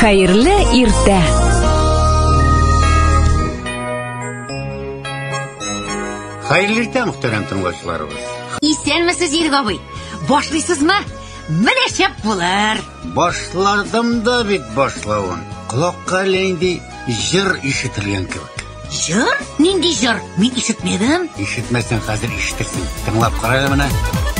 Хайырлы иртә. Hayırlı irtә, muhterem tыңлаучыларыбыз. Исәнмесез, Ирек абый? Башлыйсызмы? Менә шәп булыр. Башладым да бит башлавын. Колакка инде җыр ишетелгән кебек. Җыр? Нинди җыр? Мин ишетмәдем. Ишетмәсәң хәзер ишетерсең. Тыңлап кара әле менә.